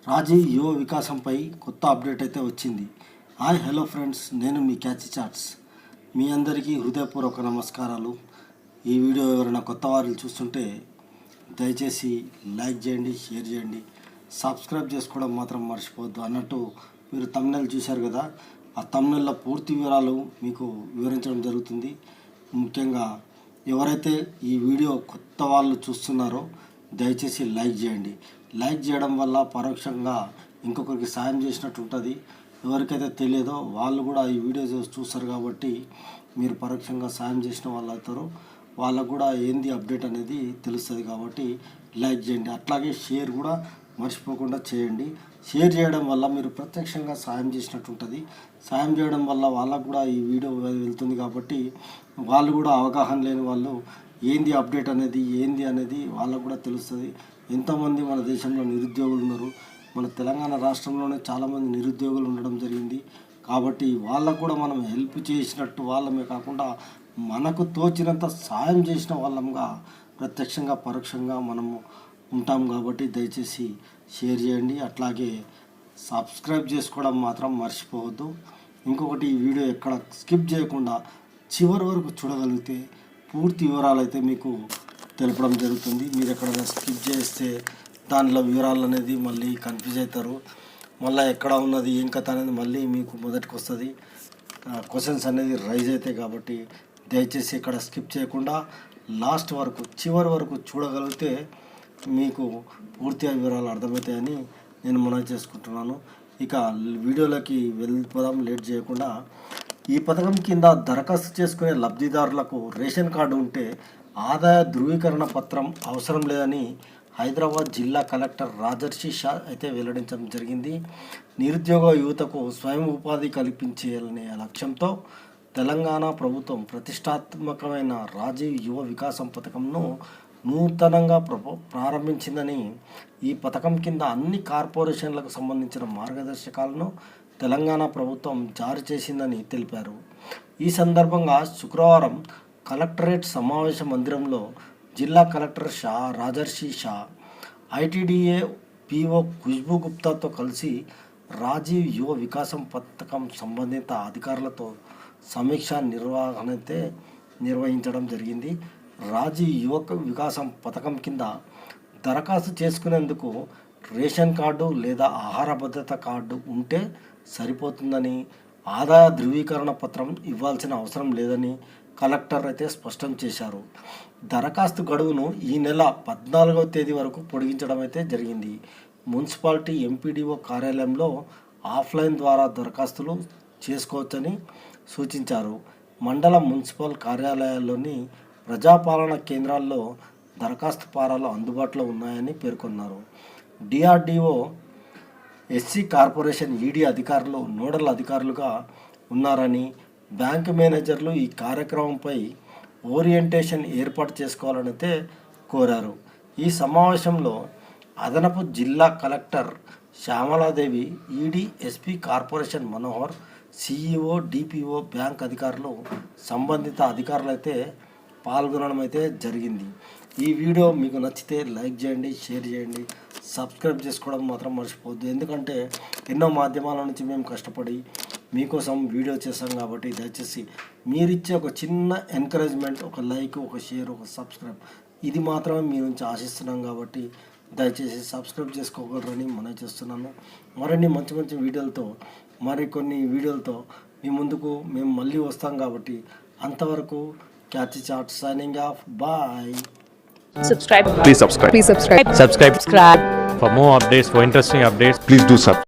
రాజీవ్ యువ వికాసంపై కొత్త అప్డేట్ అయితే వచ్చింది. హాయ్ హలో ఫ్రెండ్స్, నేను మీ క్యాచీ చాట్స్. మీ అందరికీ హృదయపూర్వక నమస్కారాలు. ఈ వీడియో ఎవరైనా కొత్త వారు చూస్తుంటే దయచేసి లైక్ చేయండి, షేర్ చేయండి, సబ్స్క్రైబ్ చేసుకోవడం మాత్రం మర్చిపోవద్దు. అన్నట్టు మీరు థంబ్నెయిల్ చూశారు కదా, ఆ థంబ్నెయిల్లో పూర్తి వివరాలు మీకు వివరించడం జరుగుతుంది. ముఖ్యంగా ఎవరైతే ఈ వీడియో కొత్త వాళ్ళు చూస్తున్నారో దయచేసి లైక్ చేయండి. లైక్ చేయడం వల్ల పరోక్షంగా ఇంకొకరికి సాయం చేసినట్టు ఉంటుంది. ఎవరికైతే తెలియదో వాళ్ళు కూడా ఈ వీడియో చూస్తారు కాబట్టి మీరు పరోక్షంగా సాయం చేసిన వాళ్ళు అవుతారు. వాళ్ళకు కూడా ఏంది అప్డేట్ అనేది తెలుస్తుంది కాబట్టి లైక్ చేయండి. అట్లాగే షేర్ కూడా మర్చిపోకుండా చేయండి. షేర్ చేయడం వల్ల మీరు ప్రత్యక్షంగా సాయం చేసినట్టు ఉంటుంది. సాయం చేయడం వల్ల వాళ్ళకు కూడా ఈ వీడియో వెళ్తుంది కాబట్టి వాళ్ళు కూడా అవగాహన లేని వాళ్ళు ఏంది అప్డేట్ అనేది వాళ్ళకు కూడా తెలుస్తుంది. ఎంతోమంది మన దేశంలో నిరుద్యోగులు ఉన్నారు. మన తెలంగాణ రాష్ట్రంలోనే చాలామంది నిరుద్యోగులు ఉండడం జరిగింది. కాబట్టి వాళ్ళకు కూడా మనం హెల్ప్ చేసినట్టు వాళ్ళమే కాకుండా మనకు తోచినంత సాయం చేసిన వాళ్ళంగా ప్రత్యక్షంగా పరోక్షంగా మనము ఉంటాం. కాబట్టి దయచేసి షేర్ చేయండి. అట్లాగే సబ్స్క్రైబ్ చేసుకోవడం మాత్రం మర్చిపోవద్దు. ఇంకొకటి, ఈ వీడియో ఎక్కడ స్కిప్ చేయకుండా చివరి వరకు చూడగలిగితే పూర్తి వివరాలు అయితే మీకు తెలపడం జరుగుతుంది. మీరు ఎక్కడైనా స్కిప్ చేస్తే దానిలో వివరాలు అనేది మళ్ళీ కన్ఫ్యూజ్ అవుతారు. మళ్ళీ ఎక్కడ ఉన్నది ఏం కథ అనేది మళ్ళీ మీకు మొదటికి వస్తుంది. క్వశ్చన్స్ అనేది రైజ్ అవుతాయి. కాబట్టి దయచేసి ఇక్కడ స్కిప్ చేయకుండా లాస్ట్ వరకు చివరి వరకు చూడగలిగితే మీకు పూర్తిగా వివరాలు అర్థమవుతాయని నేను మనవి చేసుకుంటున్నాను. ఇక వీడియోలోకి వెళ్ళిపోదాం లేట్ చేయకుండా. ఈ పథకం కింద దరఖాస్తు చేసుకునే లబ్ధిదారులకు రేషన్ కార్డు ఉంటే ఆదాయ ధృవీకరణ పత్రం అవసరం లేదని హైదరాబాద్ జిల్లా కలెక్టర్ రాజర్షి షా అయితే వెల్లడించడం జరిగింది. నిరుద్యోగ యువతకు స్వయం ఉపాధి కల్పించాలనే లక్ష్యంతో తెలంగాణ ప్రభుత్వం ప్రతిష్టాత్మకమైన రాజీవ్ యువ వికాసం పథకంను నూతనంగా ప్రారంభించిందని, ఈ పథకం కింద అన్ని కార్పొరేషన్లకు సంబంధించిన మార్గదర్శకాలను తెలంగాణ ప్రభుత్వం జారీ చేసిందని తెలిపారు. ఈ సందర్భంగా శుక్రవారం కలెక్టరేట్ సమావేశ మందిరంలో జిల్లా collector Rajarshi Shah ITDA PO Khushboo గుప్తాతో కలిసి రాజీవ్ యువ వికాసం పథకం సంబంధిత అధికారులతో సమీక్ష నిర్వహించడం జరిగింది. రాజీవ్ యువ వికాసం పథకం కింద దరఖాస్తు చేసుకునేందుకు రేషన్ కార్డు లేదా ఆహార భద్రత కార్డు ఉంటే సరిపోతుందని, ఆదాయ ధృవీకరణ పత్రం ఇవ్వాల్సిన అవసరం లేదని కలెక్టర్ అయితే స్పష్టం చేశారు. దరఖాస్తు గడువును ఈ నెల 14వ తేదీ వరకు పొడిగించడం అయితే జరిగింది. మున్సిపాలిటీ ఎంపీడీఓ కార్యాలయంలో ఆఫ్లైన్ ద్వారా దరఖాస్తులు చేసుకోవచ్చని సూచించారు. మండల మున్సిపల్ కార్యాలయాల్లోని ప్రజాపాలన కేంద్రాల్లో దరఖాస్తు ఫారాలు అందుబాటులో ఉన్నాయని పేర్కొన్నారు. డిఆర్డీఓ, ఎస్సీ కార్పొరేషన్ ఈడీ అధికారులు నోడల్ అధికారులుగా ఉన్నారని, బ్యాంకు మేనేజర్లు ఈ కార్యక్రమంపై ఓరియంటేషన్ ఏర్పాటు చేసుకోవాలని అయితే కోరారు. ఈ సమావేశంలో అదనపు జిల్లా collector Shyamala Devi, ED, SP, corporation Manohar, CEO, DPO, bank అధికారులు, సంబంధిత అధికారులు అయితే పాల్గొనడం అయితే జరిగింది. ఈ వీడియో మీకు నచ్చితే లైక్ చేయండి, షేర్ చేయండి, సబ్స్క్రైబ్ చేసుకోవడం మాత్రం మర్చిపోవద్దు. ఎందుకంటే ఎన్నో మాధ్యమాల నుంచి మేము కష్టపడి మీకోసం వీడియో చేస్తాం కాబట్టి దయచేసి మీరిచ్చే ఒక చిన్న ఎంకరేజ్మెంట్, ఒక లైక్, ఒక షేర్, ఒక సబ్స్క్రైబ్, ఇది మాత్రమే మీ నుంచి ఆశిస్తున్నాం. కాబట్టి దయచేసి సబ్స్క్రైబ్ చేసుకోగలరని మనం చేస్తున్నాను. మరిన్ని మంచి మంచి వీడియోలతో, మరికొన్ని వీడియోలతో మీ ముందుకు మేము మళ్ళీ వస్తాం. కాబట్టి అంతవరకు catchy chat signing off. Bye. Subscribe. Please subscribe. Please subscribe. Subscribe. For more updates, for interesting updates, Please do subscribe.